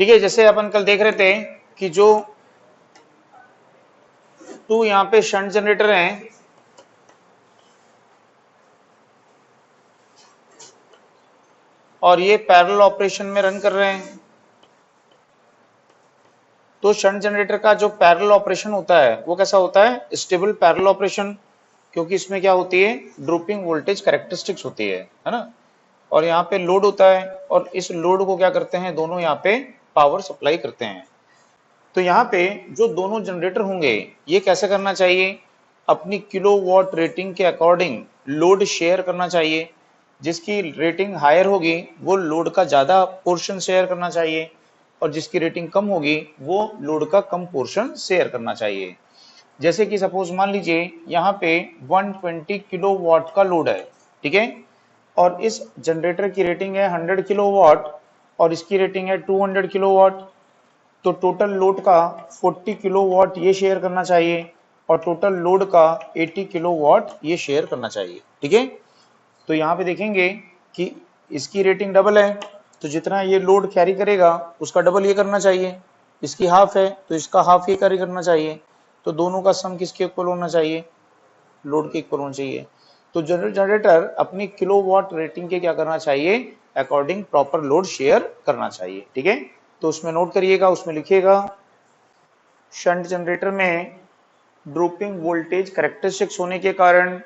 ठीक है, जैसे अपन कल देख रहे थे कि जो 2 यहाँ पे शंट जनरेटर हैं, और ये पैरेलल ऑपरेशन में रन कर रहे हैं। तो शंट जनरेटर का जो पैरेलल ऑपरेशन होता है वो कैसा होता है? स्टेबल पैरेलल ऑपरेशन, क्योंकि इसमें क्या होती है? ड्रॉपिंग वोल्टेज कैरेक्टरिस्टिक्स होती है ना। और यहाँ पे लोड होता है, और इस लोड को क्या करते हैं? दोनों यहाँ पे पावर सप्लाई करते हैं। तो यहाँ पे जो दोनों जनरेटर होंगे ये कैसे करना चाहिए? अपनी किलोवाट रेटिंग के अकॉर्डिंग लोड शेयर करना चाहिए। जिसकी रेटिंग हायर होगी वो लोड का ज्यादा पोर्शन शेयर करना चाहिए, और जिसकी रेटिंग कम होगी वो लोड का कम पोर्शन शेयर करना चाहिए। जैसे कि सपोज मान लीजिए यहाँ पे 120 किलोवाट का लोड है, ठीक है, और इस जनरेटर की रेटिंग है 100 किलोवाट और इसकी रेटिंग है 200 किलोवाट। तो टोटल लोड का 40 किलोवाट ये शेयर करना चाहिए, और टोटल लोड का 80 किलोवाट ये शेयर करना चाहिए, ठीक है। तो यहाँ पे देखेंगे कि इसकी रेटिंग डबल है, तो जितना ये लोड कैरी करेगा उसका डबल ये करना चाहिए। इसकी हाफ है तो इसका हाफ ये कैरी करना चाहिए। तो दोनों का सम किसके इक्वल होना चाहिए? लोड के इक्वल होना चाहिए। तो जनरेटर अपनी किलोवाट रेटिंग के क्या करना चाहिए? अकॉर्डिंग प्रॉपर लोड शेयर करना चाहिए, ठीक है। तो उसमें नोट करिएगा, उसमें लिखिएगा शंट जनरेटर में ड्रॉपिंग वोल्टेज कैरेक्टरिस्टिक्स होने के कारण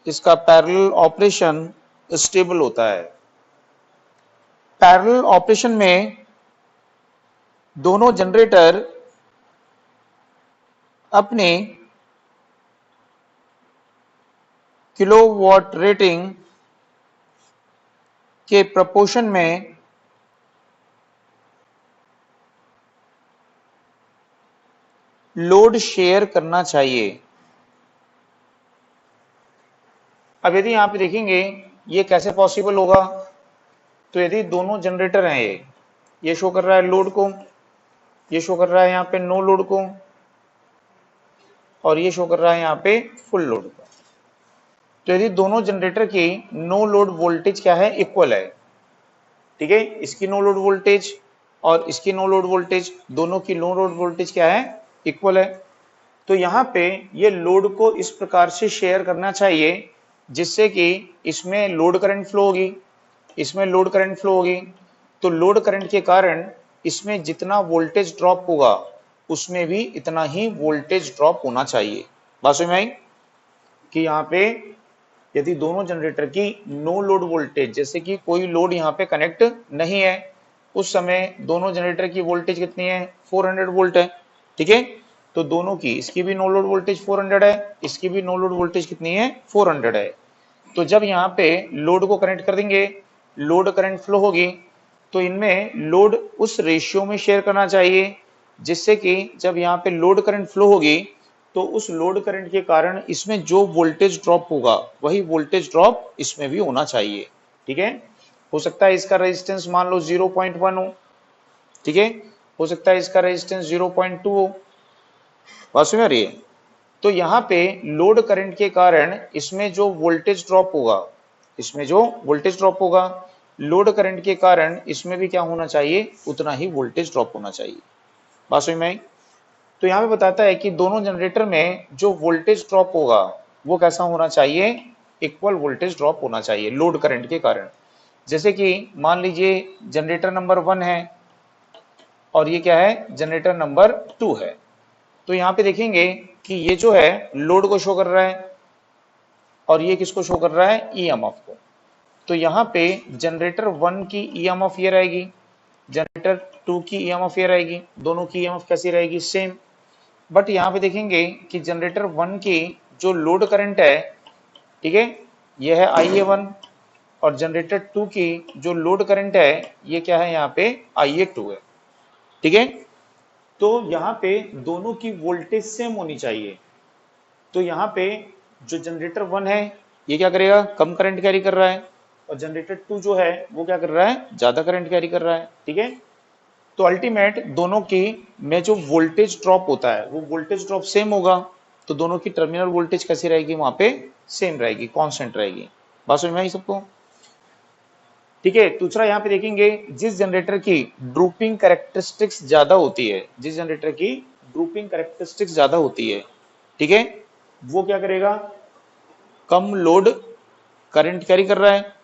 इसका पैरेलल ऑपरेशन स्टेबल होता है। पैरेलल ऑपरेशन में दोनों जनरेटर अपने किलोवाट रेटिंग के प्रोपोर्शन में लोड शेयर करना चाहिए। अब यदि यहां पे देखेंगे ये कैसे पॉसिबल होगा? तो यदि दोनों जनरेटर हैं, ये शो कर रहा है लोड को, ये शो कर रहा है यहाँ पे नो लोड को, और ये शो कर रहा है यहाँ पे फुल लोड को। तो यदि दोनों जनरेटर की नो लोड वोल्टेज क्या है? इक्वल है, ठीक है। इसकी नो लोड वोल्टेज और इसकी नो लोड वोल्टेज, दोनों की नो लोड वोल्टेज क्या है? इक्वल है। तो यहाँ पे ये लोड को इस प्रकार से शेयर करना चाहिए जिससे कि इसमें लोड करंट फ्लो होगी, इसमें लोड करंट फ्लो होगी। तो लोड करंट के कारण इसमें जितना वोल्टेज ड्रॉप होगा उसमें भी इतना ही वोल्टेज ड्रॉप होना चाहिए। बात समझ में आई? कि यहाँ पे यदि दोनों जनरेटर की नो लोड वोल्टेज, जैसे कि कोई लोड यहाँ पे कनेक्ट नहीं है, उस समय दोनों जनरेटर की वोल्टेज कितनी है? 400 वोल्ट है, ठीक है। तो दोनों की, इसकी भी नो लोड वोल्टेज 400 है, इसकी भी नो लोड वोल्टेज कितनी है? 400 है। तो जब यहाँ पे लोड को कनेक्ट कर देंगे, लोड करंट फ्लो होगी, तो इनमें लोड उस रेशियो में शेयर करना चाहिए जिससे कि जब यहाँ पे लोड करंट फ्लो होगी तो उस लोड करंट के कारण इसमें जो वोल्टेज ड्रॉप होगा वही वोल्टेज ड्रॉप इसमें भी होना चाहिए, ठीक है। हो सकता है इसका रेजिस्टेंस मान लो 0.1 हो, ठीक है, हो सकता है इसका रेजिस्टेंस 0.2 हो। बात समझ आ रही है? तो यहाँ पे लोड करंट के कारण इसमें जो वोल्टेज ड्रॉप होगा, इसमें जो वोल्टेज ड्रॉप होगा, लोड करंट के कारण इसमें भी क्या होना चाहिए? उतना ही वोल्टेज ड्रॉप होना चाहिए। बात समझ में आई? तो यहाँ पे बताता है कि दोनों जनरेटर में जो वोल्टेज ड्रॉप होगा वो कैसा होना चाहिए? इक्वल वोल्टेज ड्रॉप होना चाहिए लोड करंट के कारण। जैसे कि मान लीजिए जनरेटर नंबर 1 है और ये क्या है? जनरेटर नंबर 2 है। तो यहाँ पे देखेंगे कि ये जो है लोड को शो कर रहा है और ये किसको शो कर रहा है? ईएमएफ को। तो यहाँ पे जनरेटर 1 की ईएमएफ ये रहेगी, जनरेटर 2 की ईएमएफ ये रहेगी, दोनों की ईएमएफ कैसी रहेगी? सेम। बट यहाँ पे देखेंगे कि जनरेटर 1 की जो लोड करंट है, ठीक है, ये है IA1, और जनरेटर 2 की जो लोड करंट है ये क्या है? यहाँ पे IA2 है, ठीक है। तो यहाँ पे दोनों की वोल्टेज सेम होनी चाहिए। तो यहाँ पे जो जनरेटर 1 है ये क्या करेगा? कम करंट कैरी कर रहा है, और जनरेटर 2 जो है वो क्या कर रहा है? ज्यादा करंट कैरी कर रहा है, ठीक है। तो अल्टीमेट दोनों की में जो वोल्टेज ड्रॉप होता है वो वोल्टेज ड्रॉप सेम होगा। तो दोनों की टर्मिनल वोल्टेज कैसी रहेगी? वहां पे सेम रहेगी, कांस्टेंट रहेगी। बात समझ में आई सबको? ठीक है। दूसरा यहाँ पे देखेंगे, जिस जनरेटर की ड्रूपिंग कैरेक्टरिस्टिक्स ज्यादा होती है, जिस जनरेटर की ड्रूपिंग कैरेक्टरिस्टिक्स ज्यादा होती है, ठीक है, वो क्या करेगा, कम लोड करंट कैरी कर रहा है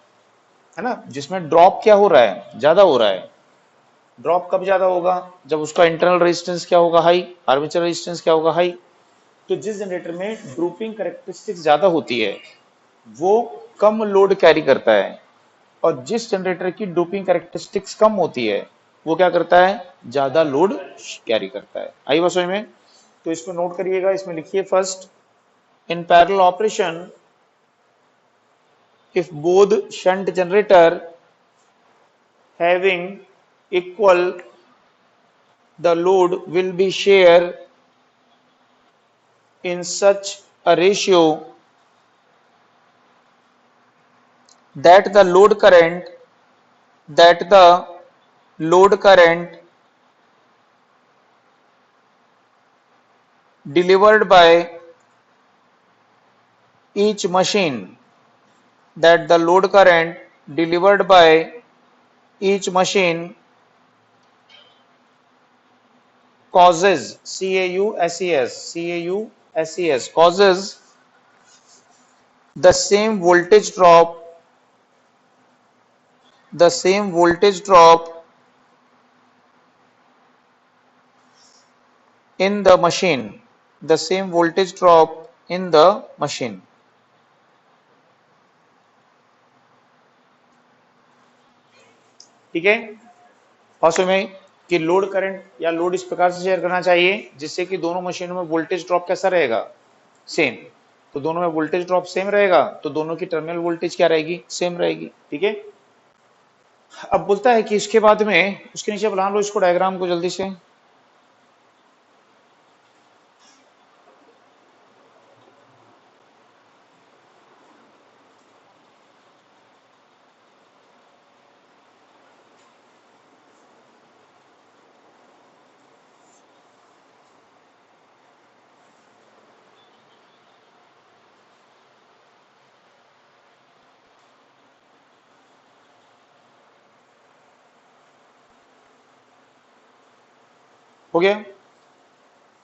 ना, जिसमें ड्रॉप क्या हो रहा है, ज्यादा हो रहा है। ड्रॉप कब ज्यादा होगा, जब उसका इंटरनल रेजिस्टेंस क्या होगा, हाई, आर्मेचर रेजिस्टेंस क्या होगा, हाई। तो जिस जनरेटर में ड्रूपिंग कैरेक्टरिस्टिक्स ज्यादा होती है वो कम लोड कैरी करता है, और जिस जनरेटर की ड्रूपिंग कैरेक्टरिस्टिक्स कम होती है वो क्या करता है, ज्यादा लोड कैरी करता है। आई बात समझ में? तो इसको नोट करिएगा, इसमें लिखिए first, in parallel operation if both shunt generator having equal, the load will be share in such a ratio that the load current delivered by each machine, that the load current delivered by each machine causes causes the same voltage drop in the machine, the same voltage drop in the machine। ठीक है, first में कि load current या load इस प्रकार से share करना चाहिए जिससे कि दोनों मशीनों में वोल्टेज ड्रॉप कैसा रहेगा, सेम। तो दोनों में वोल्टेज ड्रॉप सेम रहेगा तो दोनों की टर्मिनल वोल्टेज क्या रहेगी, सेम रहेगी। ठीक है, अब बोलता है कि इसके बाद में उसके नीचे बना लो इसको, डायग्राम को जल्दी से। हो गया।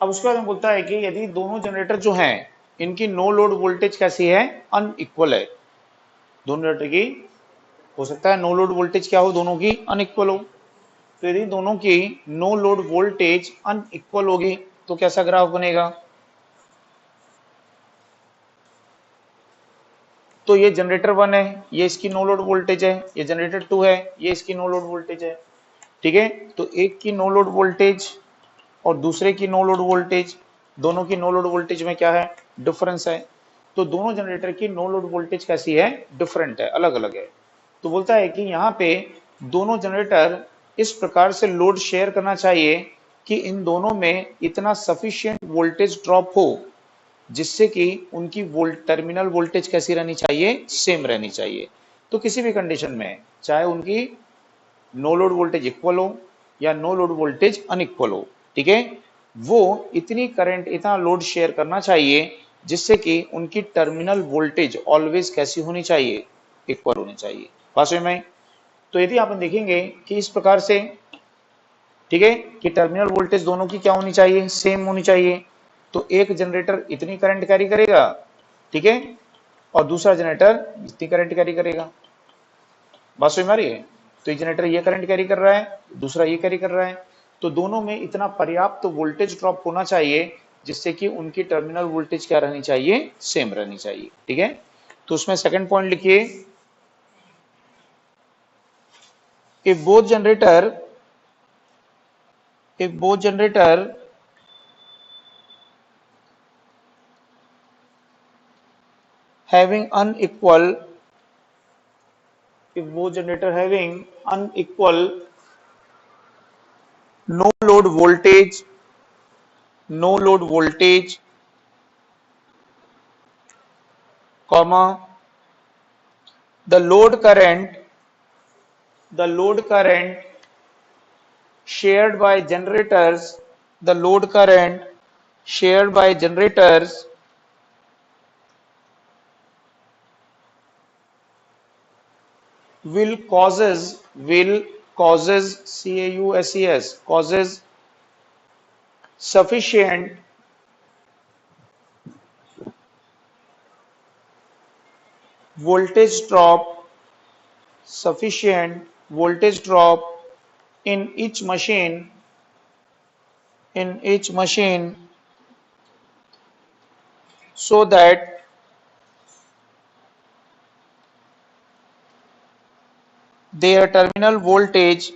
अब उसके बाद में बोलता है कि यदि दोनों जनरेटर जो हैं इनकी नो लोड वोल्टेज कैसी है, अनइक्वल है। दोनों जनरेटर की हो सकता है नो लोड वोल्टेज क्या हो, दोनों की अनइक्वल हो। तो यदि दोनों की नो लोड वोल्टेज अनइक्वल होगी तो कैसा ग्राफ बनेगा, तो ये जनरेटर 1 है, ये इसकी नो लोड वोल्टेज है, ये जनरेटर 2 है, ये इसकी नो लोड वोल्टेज है। ठीक है, तो एक की नो लोड वोल्टेज और दूसरे की नो लोड वोल्टेज, दोनों की नो लोड वोल्टेज में क्या है, डिफरेंस है। तो दोनों जनरेटर की नो लोड वोल्टेज कैसी है, डिफरेंट है, अलग अलग है। तो बोलता है कि यहाँ पे दोनों जनरेटर इस प्रकार से लोड शेयर करना चाहिए कि इन दोनों में इतना सफिशिएंट वोल्टेज ड्रॉप हो जिससे कि उनकी टर्मिनल वोल्टेज कैसी रहनी चाहिए, सेम रहनी चाहिए। तो किसी भी कंडीशन में चाहे उनकी नो लोड वोल्टेज इक्वल हो या नो लोड वोल्टेज अनइक्वल हो, ठीक है, वो इतनी करंट, इतना लोड शेयर करना चाहिए जिससे कि उनकी टर्मिनल वोल्टेज ऑलवेज कैसी होनी चाहिए, इक्वल होनी चाहिए। बात समझ में? तो यदि आप देखेंगे कि इस प्रकार से, ठीक है, कि टर्मिनल वोल्टेज दोनों की क्या होनी चाहिए, सेम होनी चाहिए। तो एक जनरेटर इतनी करंट कैरी करेगा, ठीक है, और दूसरा जनरेटर इतनी करंट कैरी करेगा। बात समझ में आ रही है? तो एक जनरेटर ये करंट कैरी कर रहा है, दूसरा ये कैरी कर रहा है, तो दोनों में इतना पर्याप्त वोल्टेज ड्रॉप होना चाहिए जिससे कि उनकी टर्मिनल वोल्टेज क्या रहनी चाहिए, सेम रहनी चाहिए। ठीक है, तो उसमें सेकंड पॉइंट लिखिए, if both generator if both generator having unequal if both generator having unequal no load voltage no load voltage comma the load current shared by generators the load current shared by generators will causes causes sufficient voltage drop sufficient voltage drop in each machine so that their terminal voltage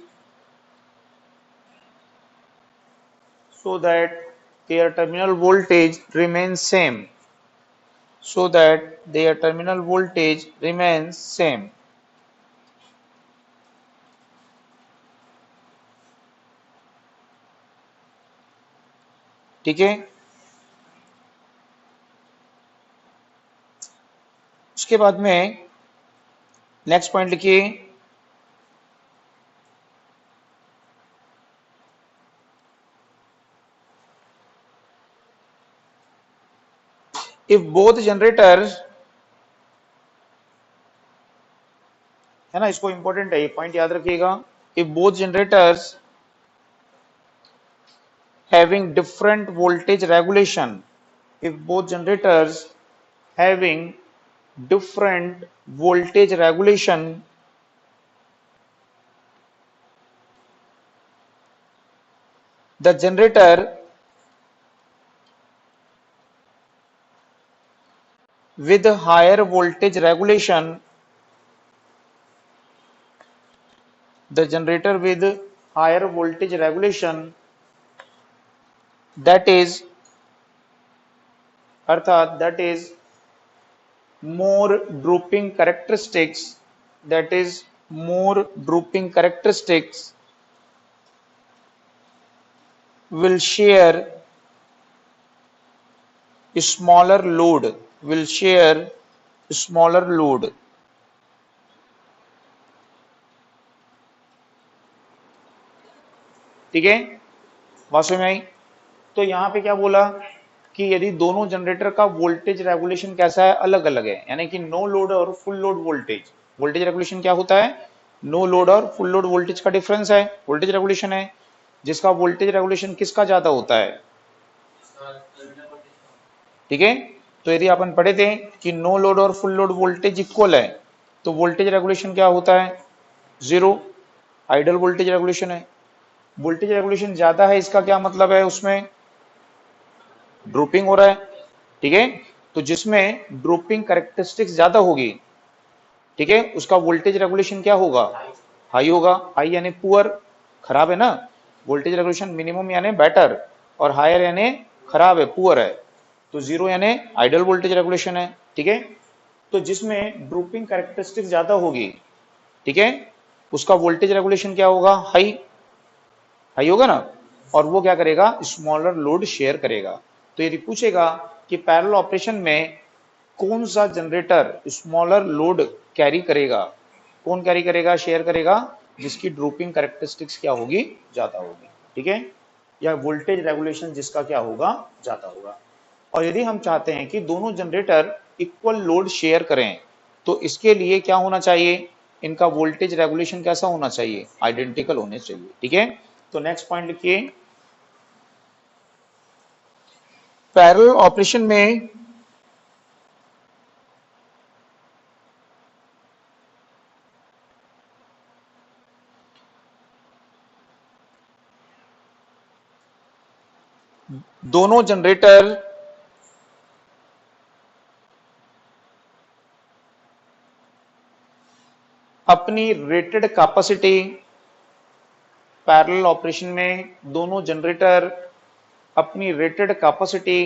so that their terminal voltage remains same so that their terminal voltage remains same. ठीक है, उसके बाद में next point लिखिए, if both generators, है ना, इसको important है ये पॉइंट याद रखिएगा, if both generators having different voltage regulation, if both generators having different voltage regulation, the generator with higher voltage regulation, the generator with higher voltage regulation, that is अर्थात that is more drooping characteristics, that is more drooping characteristics will share smaller load, will share smaller load. ठीक है, वास्तव में आई। तो यहां पे क्या बोला कि यदि दोनों जनरेटर का वोल्टेज रेगुलेशन कैसा है, अलग अलग है, यानी कि नो लोड और full load voltage, voltage regulation क्या होता है, नो लोड और फुल लोड वोल्टेज का डिफरेंस है, वोल्टेज रेगुलेशन है, जिसका वोल्टेज रेगुलेशन किसका ज्यादा होता है, ठीक है। तो यदि अपन पढ़े थे कि नो लोड और फुल लोड वोल्टेज इक्वल है, तो वोल्टेज रेगुलेशन क्या होता है, जीरो, आइडल वोल्टेज रेगुलेशन है। वोल्टेज रेगुलेशन ज्यादा है, इसका क्या मतलब है, उसमें ड्रॉपिंग हो रहा है, ठीक है। तो जिसमें ड्रॉपिंग कैरेक्टरिस्टिक्स ज्यादा होगी, ठीक है, उसका वोल्टेज रेगुलेशन क्या होगा, हाई होगा। हाई यानी पुअर, खराब है ना, वोल्टेज रेगुलेशन मिनिमम यानी बेटर, और हायर यानी खराब है, पुअर है। तो जीरो यानी आइडल वोल्टेज रेगुलेशन है, ठीक है। तो जिसमें ड्रॉपिंग कैरेक्टरिस्टिक्स ज्यादा होगी, ठीक है, उसका वोल्टेज रेगुलेशन क्या होगा, हाई, हाई होगा ना, और वो क्या करेगा, स्मॉलर लोड शेयर करेगा। तो यदि पूछेगा कि पैरेलल ऑपरेशन में कौन सा जनरेटर स्मॉलर लोड कैरी करेगा, कौन कैरी करेगा, शेयर करेगा, जिसकी ड्रॉपिंग कैरेक्टरिस्टिक्स क्या होगी, ज्यादा होगी, ठीक है, या वोल्टेज रेगुलेशन जिसका क्या होगा, ज्यादा होगा। और यदि हम चाहते हैं कि दोनों जनरेटर इक्वल लोड शेयर करें, तो इसके लिए क्या होना चाहिए, इनका वोल्टेज रेगुलेशन कैसा होना चाहिए, आइडेंटिकल होने चाहिए, ठीक है। तो नेक्स्ट पॉइंट लिखिए, पैरेलल ऑपरेशन में दोनों जनरेटर अपनी रेटेड कैपेसिटी, पैरेलल ऑपरेशन में दोनों जनरेटर अपनी रेटेड कैपेसिटी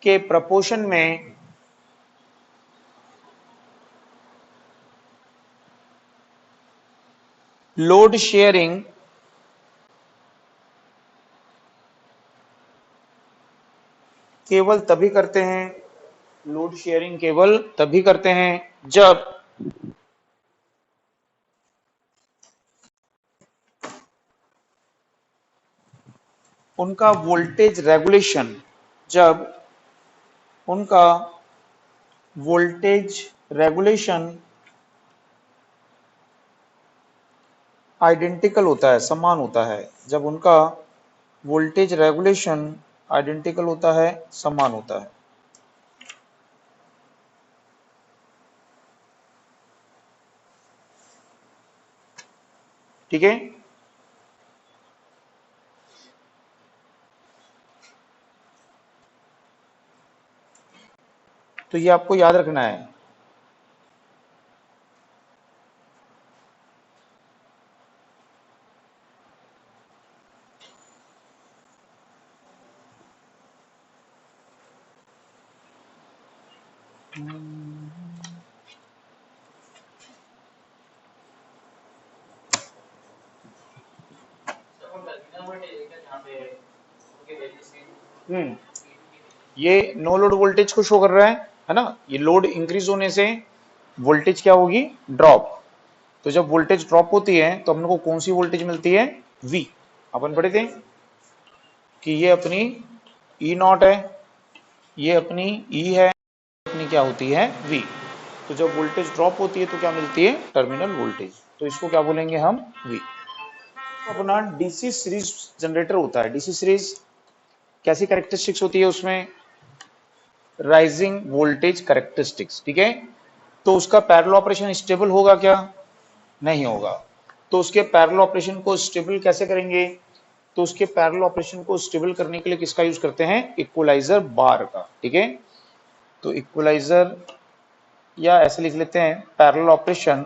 के प्रपोर्शन में लोड शेयरिंग केवल तभी करते हैं, लोड शेयरिंग केवल तभी करते हैं जब उनका वोल्टेज रेगुलेशन, जब उनका वोल्टेज रेगुलेशन आइडेंटिकल होता है, समान होता है, जब उनका वोल्टेज रेगुलेशन आइडेंटिकल होता है, समान होता है। ठीक है, तो ये आपको याद रखना है। ये नो लोड वोल्टेज को शो कर रहा है ना। ये लोड इंक्रीज होने से वोल्टेज क्या होगी, ड्रॉप। तो जब वोल्टेज ड्रॉप होती है तो अपने को कौन सी वोल्टेज मिलती है, V। अपन पढ़े थे कि ये अपनी E नॉट है, ये अपनी E है, अपनी क्या होती है, V। तो जब वोल्टेज ड्रॉप होती है तो क्या मिलती है, टर्मिनल वोल्टेज। तो इसको क्या बोलेंगे हम, V। अपना डीसी सीरीज जनरेटर होता है। डीसी सीरीज कैसी कैरेक्टरिस्टिक्स होती है उसमें, राइजिंग वोल्टेज कैरेक्टरिस्टिक्स। ठीक है, तो उसका पैरेलल ऑपरेशन स्टेबल होगा क्या, नहीं होगा। तो उसके पैरेलल ऑपरेशन को स्टेबल कैसे करेंगे, तो उसके पैरेलल ऑपरेशन को स्टेबल करने के लिए किसका यूज करते हैं, इक्वलाइजर बार का। ठीक है, तो इक्वलाइजर या ऐसे लिख लेते हैं parallel operation,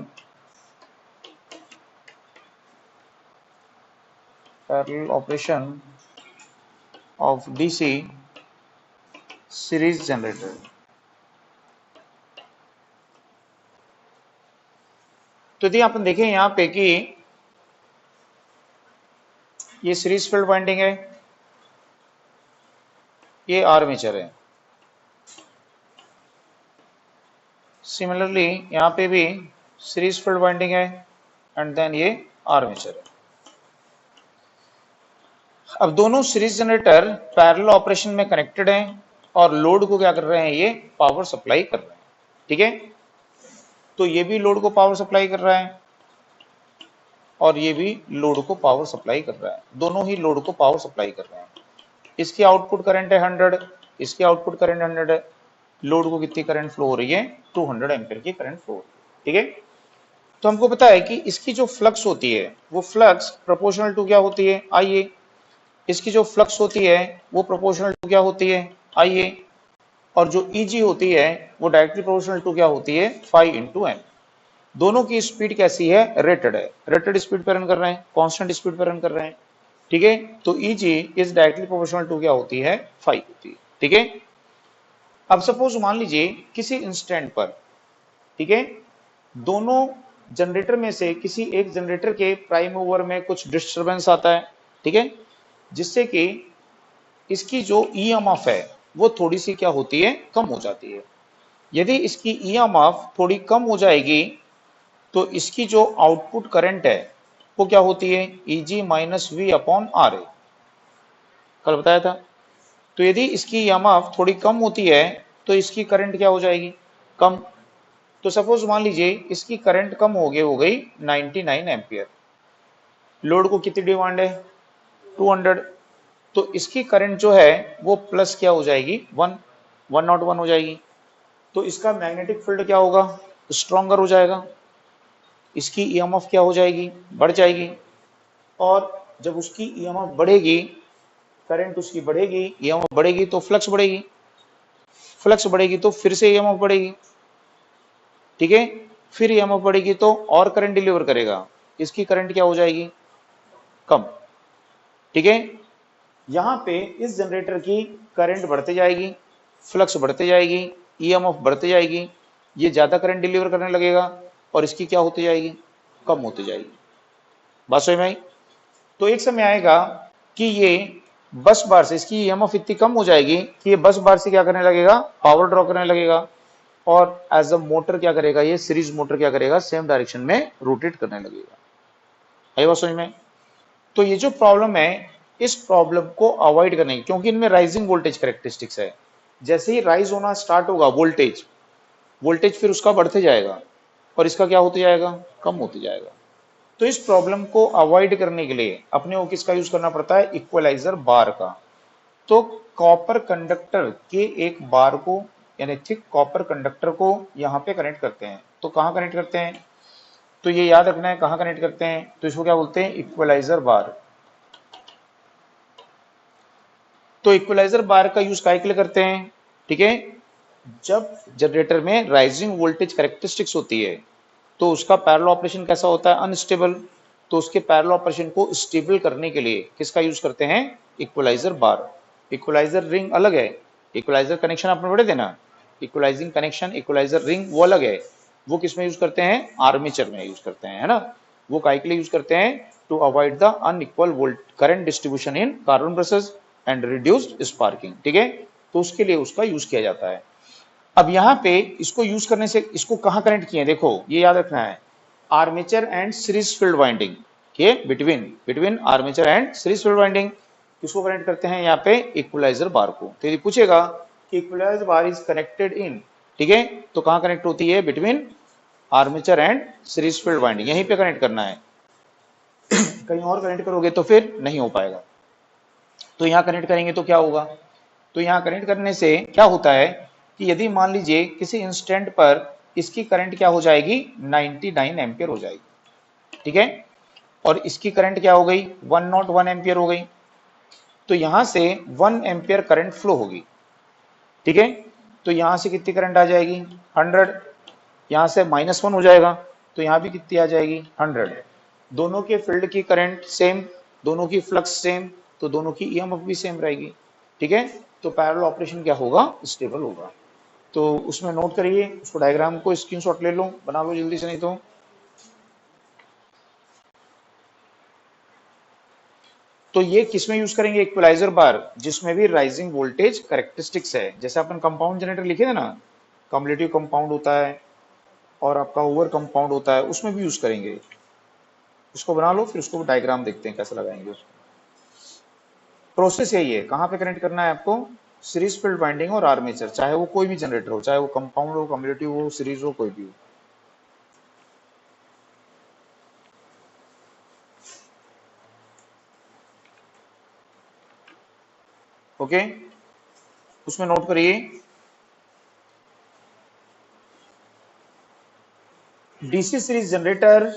parallel operation of DC series generator. तो यदि आप देखें यहां पे कि ये सीरीज फील्ड वाइंडिंग है, ये आर्मेचर है। सिमिलरली यहां पे भी सीरीज फील्ड वाइंडिंग है एंड देन ये आर्मेचर है। अब दोनों सीरीज जनरेटर पैरेलल ऑपरेशन में कनेक्टेड हैं और लोड को क्या कर रहे हैं, ये पावर सप्लाई कर रहे हैं। ठीक है, तो ये भी लोड को पावर सप्लाई कर रहा है और ये भी लोड को पावर सप्लाई कर रहा है, दोनों ही लोड को पावर सप्लाई कर रहे हैं। इसकी आउटपुट करंट है 100, इसकी आउटपुट करंट 100 है। लोड को कितनी करंट फ्लो हो रही है, 200 एम्पीयर की करंट फ्लो हो रही है। ठीक है, तो हमको पता है कि इसकी जो फ्लक्स होती है वो फ्लक्स प्रोपोर्शनल टू क्या होती है, IA। इसकी जो फ्लक्स होती है वो प्रोपोर्शनल टू क्या होती है, IA। और जो EG होती है वो डायरेक्टली प्रोपोर्शनल टू क्या होती है, फाई इंटू एन। दोनों की स्पीड कैसी है, रेटेड है, रेटेड स्पीड पर रन कर रहे हैं, कांस्टेंट स्पीड पर रन कर रहे हैं। ठीक है, तो EG is directly proportional to क्या होती है, फाई होती है। ठीक है, अब सपोज मान लीजिए किसी इंस्टेंट पर, ठीक है, दोनों जनरेटर में से किसी एक जनरेटर के प्राइम मूवर में कुछ डिस्टरबेंस आता है। ठीक है, जिससे कि इसकी जो EMF है वो थोड़ी सी क्या होती है, कम हो जाती है। यदि इसकी EMF थोड़ी कम हो जाएगी तो इसकी जो आउटपुट करंट है वो क्या होती है, EG minus V upon RA। कल बताया था। तो यदि इसकी EMF थोड़ी कम होती है तो इसकी करंट क्या हो जाएगी, कम। तो सपोज मान लीजिए इसकी करंट कम हो गई 99 एम्पियर। लोड को कितनी डिमांड है, 200। तो इसकी करंट जो है वो प्लस क्या हो जाएगी, 101 हो जाएगी। तो इसका मैग्नेटिक फील्ड क्या होगा, स्ट्रॉन्गर हो जाएगा। इसकी EMF क्या हो जाएगी, बढ़ जाएगी। और जब उसकी EMF बढ़ेगी, करंट उसकी बढ़ेगी, EMF बढ़ेगी तो फ्लक्स बढ़ेगी, फ्लक्स बढ़ेगी तो फिर से EMF बढ़ेगी। ठीक है, फिर EMF बढ़ेगी तो और करंट डिलीवर करेगा, इसकी करंट क्या हो जाएगी, कम। ठीक है, यहां पे इस जनरेटर की करंट बढ़ते जाएगी, फ्लक्स बढ़ते जाएगी, EMF बढ़ते जाएगी, ये ज्यादा करंट डिलीवर करने लगेगा और इसकी क्या होती जाएगी, कम होती जाएगी। बात समझ में आई। तो एक समय आएगा कि ये बस बार से इसकी EMF इतनी कम हो जाएगी कि ये बस बार से क्या करने लगेगा, पावर ड्रॉ करने लगेगा और एज अ मोटर क्या करेगा, ये सीरीज मोटर क्या करेगा, सेम डायरेक्शन में रोटेट करने लगेगा। आई बात समझ में। तो ये जो प्रॉब्लम है, इस प्रॉब्लम को अवॉइड करने की, क्योंकि इनमें राइजिंग वोल्टेज कैरेक्टरिस्टिक्स है। जैसे ही राइज होना स्टार्ट होगा वोल्टेज फिर उसका बढ़ते जाएगा और इसका क्या होते जाएगा, कम होते जाएगा। तो इस प्रॉब्लम को अवॉइड करने के लिए अपने को किसका यूज करना पड़ता है, इक्वलाइजर बार का। तो कॉपर कंडक्टर के एक बार को यानी थिक कॉपर कंडक्टर को यहां पे कनेक्ट करते हैं। तो कहां कनेक्ट करते हैं, तो ये याद रखना है कहां कनेक्ट करते हैं, तो इसको क्या बोलते हैं, इक्वलाइजर बार। तो इक्वलाइजर बार का यूज काय के लिए करते हैं, ठीक है, जब जनरेटर में राइजिंग वोल्टेज कैरेक्टरिस्टिक्स होती है तो उसका पैरेलल ऑपरेशन कैसा होता है, अनस्टेबल। तो उसके पैरेलल ऑपरेशन को स्टेबल करने के लिए किसका यूज करते हैं, इक्वलाइजर बार। इक्वलाइजर रिंग अलग है, इक्वलाइजर कनेक्शन आपने पढ़े थे ना, इक्वलाइजिंग कनेक्शन इक्वलाइजर रिंग वो अलग है। वो किस में यूज करते हैं, आर्मेचर में यूज करते हैं, है ना। वो काय के लिए यूज करते हैं, to avoid the unequal volt current distribution in carbon brushes and reduced sparking, ठीक है। तो उसके लिए उसका यूज किया जाता है। अब यहाँ पे इसको यूज करने से इसको कहां कनेक्ट किए, देखो ये याद रखना है, armature and series field winding के between armature and series field winding किसको कनेक्ट करते हैं, यहाँ पे इक्वलाइजर बार को। तो यदि पूछेगा कि equaliser bar is connected in, ठीक है, तो कहां कनेक्ट होती है, between armature and series field winding, यहीं पे कनेक्ट करना है। कहीं और कनेक्ट करोगे तो फिर नहीं हो पाएगा। तो यहां कनेक्ट करेंगे तो क्या होगा, तो यहां कनेक्ट करने से क्या होता है कि यदि मान लीजिए किसी इंस्टेंट पर इसकी करंट क्या हो जाएगी, 99 एम्पियर हो जाएगी, ठीक है, और इसकी करंट क्या हो गई, 101 एम्पियर हो गई। तो यहां से 1 एम्पियर करंट फ्लो होगी, ठीक है। तो यहां से कितनी करंट आ जाएगी, 100। यहां से -1 हो जाएगा तो यहां भी कितनी आ जाएगी, 100। दोनों के फील्ड की करंट सेम, दोनों की फ्लक्स सेम, तो दोनों की ईएमएफ भी सेम रहेगी, ठीक है। तो पैरेलल ऑपरेशन क्या होगा, स्टेबल होगा। तो उसमें नोट करिए, उसको डायग्राम को स्क्रीनशॉट ले लो, बना लो जल्दी से, नहीं तो ये किसमें यूज करेंगे, इक्वलाइजर बार जिसमें भी राइजिंग वोल्टेज कैरेक्टरिस्टिक्स है। जैसे अपन कंपाउंड जनरेटर लिखे थे ना, कम्युलेटिव कंपाउंड होता है और आपका ओवर कंपाउंड होता है, उसमें भी यूज करेंगे। उसको बना लो, फिर उसको डायग्राम देखते हैं कैसे लगाएंगे उसको। प्रोसेस यही है, कहाँ पे कनेक्ट करना है आपको, सीरीज फील्ड वाइंडिंग और आर्मेचर, चाहे वो कोई भी जनरेटर हो, चाहे वो कंपाउंड हो, कम्युलेटिव हो, सीरीज हो, कोई भी हो। ओके, उसमें नोट करिए, DC series generator,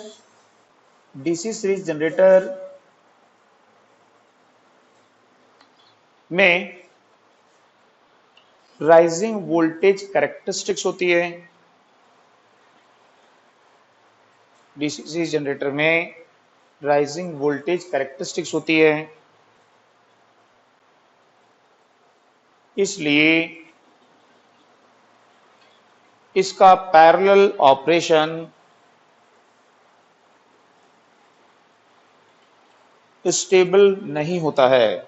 DC series generator में राइजिंग वोल्टेज कैरेक्टरिस्टिक्स होती है। डीसी सीरीज जनरेटर में राइजिंग वोल्टेज कैरेक्टरिस्टिक्स होती है, इसलिए इसका पैरेलल ऑपरेशन स्टेबल नहीं होता है।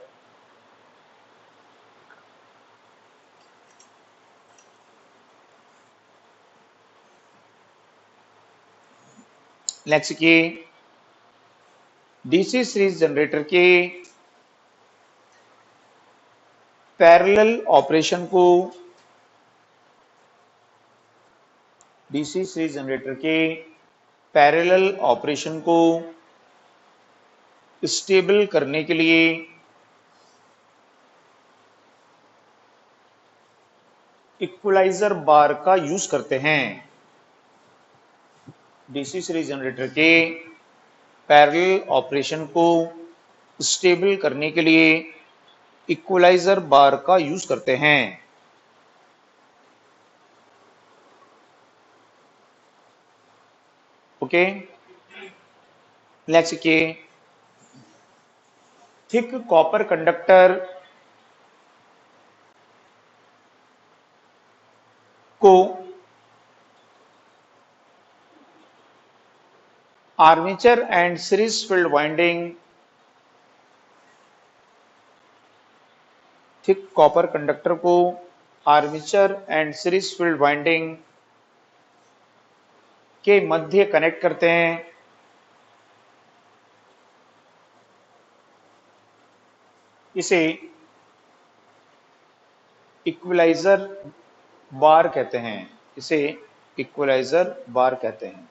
नेक्स्ट की डीसी सीरीज जनरेटर के पैरेलल ऑपरेशन को, डीसी सीरीज जनरेटर के पैरेलल ऑपरेशन को स्टेबल करने के लिए इक्वलाइजर बार का यूज करते हैं। डीसी सीरीज जनरेटर के पैरेलल ऑपरेशन को स्टेबल करने के लिए इक्वलाइजर बार का यूज करते हैं। ओके, नेक्स्ट के थिक कॉपर कंडक्टर को armature and series field winding, thick copper conductor को armature and series field winding के मध्य कनेक्ट करते हैं। इसे इक्वलाइजर बार कहते हैं, इसे इक्वलाइजर बार कहते हैं।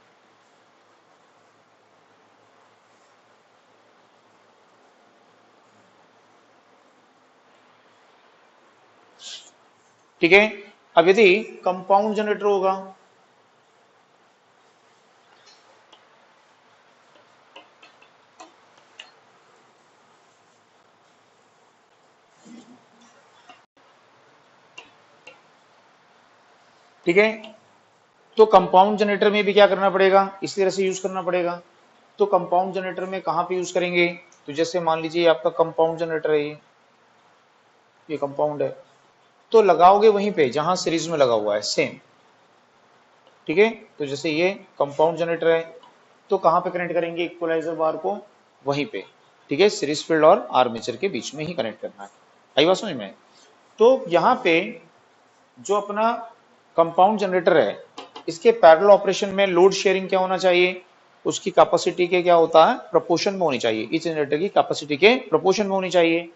ठीक है। अब यदि कंपाउंड जनरेटर होगा, ठीक है, तो कंपाउंड जनरेटर में भी क्या करना पड़ेगा, इसी तरह से यूज करना पड़ेगा। तो कंपाउंड जनरेटर में कहां पे यूज करेंगे, तो जैसे मान लीजिए आपका कंपाउंड जनरेटर है, ये कंपाउंड है, तो लगाओगे वहीं पे जहां सीरीज में लगा हुआ है सेम, ठीक है। तो जैसे ये कंपाउंड जनरेटर है, तो कहां पे कनेक्ट करेंगे इक्वलाइजर बार को, वहीं पे, ठीक है, सीरीज फील्ड और आर्मेचर के बीच में ही कनेक्ट करना है। आई बात समझ में। तो यहाँ पे जो अपना कंपाउंड जनरेटर है, इसके पैरेलल ऑपरेशन में लोड शेयरिंग क्या होना चाहिए, उसकी कैपेसिटी के क्या होता है, प्रोपोर्शन में होनी चाहिए, इस जनरेटर की कैपेसिटी के प्रोपोर्शन में होनी चाहिए।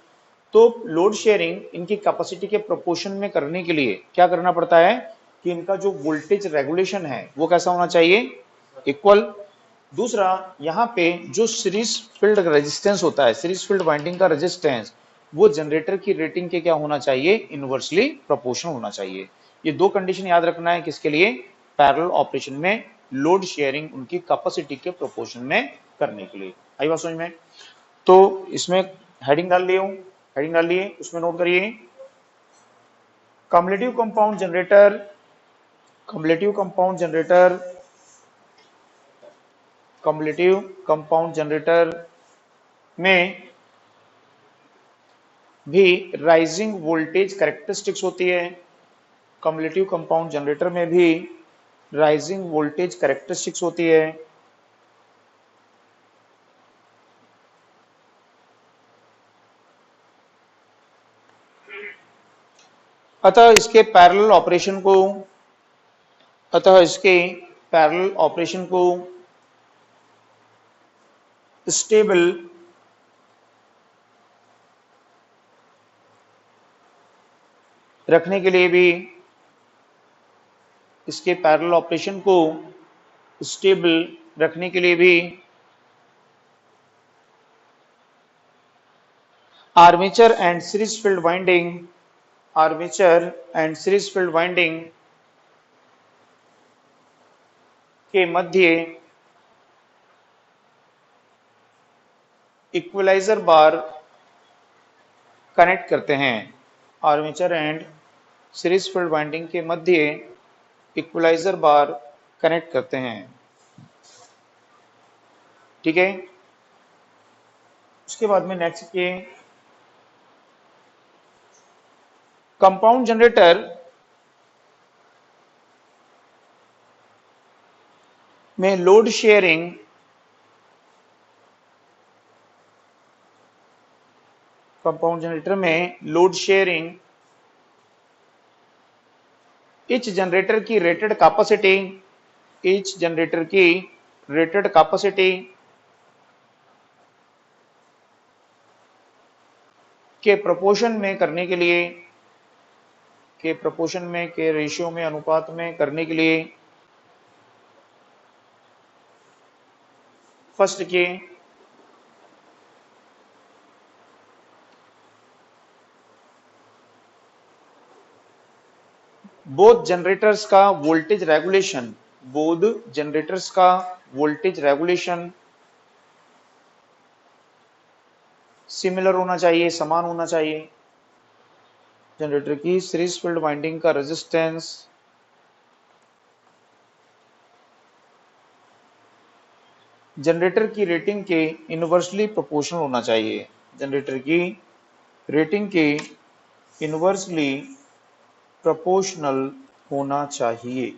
तो लोड शेयरिंग इनकी कैपेसिटी के प्रोपोर्शन में करने के लिए क्या करना पड़ता है कि इनका जो वोल्टेज रेगुलेशन है वो कैसा होना चाहिए, इक्वल। दूसरा, यहाँ पे जो सीरीज फील्ड रेजिस्टेंस होता है, सीरीज फील्ड वाइंडिंग का रेजिस्टेंस, वो जनरेटर की रेटिंग के क्या होना चाहिए, इनवर्सली प्रोपोर्शनल होना चाहिए। ये दो कंडीशन याद रखना है, किसके लिए, पैरेलल ऑपरेशन में लोड शेयरिंग उनकी कैपेसिटी के प्रोपोर्शन में करने के लिए। आई बात समझ में। तो इसमें हेडिंग डाल लिए, हेडिंग डाल लिए, उसमें नोट करिए cumulative compound generator, cumulative compound generator, cumulative compound generator में भी राइजिंग वोल्टेज कैरेक्टरिस्टिक्स होती है। कम्युलेटिव कंपाउंड जनरेटर में भी राइजिंग वोल्टेज कैरेक्टरिस्टिक्स होती है। अतः इसके पैरेलल ऑपरेशन को, अतः इसके पैरेलल ऑपरेशन को स्टेबल रखने के लिए भी, इसके पैरेलल ऑपरेशन को स्टेबल रखने के लिए भी armature and series field winding, armature and series field winding के मध्य इक्वलाइजर बार कनेक्ट करते हैं। Armature and series field winding के मध्य इक्वलाइजर बार कनेक्ट करते हैं, ठीक है। उसके बाद में नेक्स्ट ये कंपाउंड जनरेटर में लोड शेयरिंग, कंपाउंड जनरेटर में लोड शेयरिंग ईच जनरेटर की रेटेड कैपेसिटी, ईच जनरेटर की रेटेड कैपेसिटी के प्रोपोर्शन में करने के लिए, के प्रोपोर्शन में, के रेशियो में, अनुपात में करने के लिए फर्स्ट के बोथ जनरेटर्स का वोल्टेज रेगुलेशन, बोथ जनरेटर्स का वोल्टेज रेगुलेशन सिमिलर होना चाहिए, समान होना चाहिए। जनरेटर की सीरीज फील्ड वाइंडिंग का रेजिस्टेंस जनरेटर की रेटिंग के इनवर्सली प्रोपोर्शनल होना चाहिए, जनरेटर की रेटिंग के इनवर्सली प्रोपोर्शनल होना चाहिए।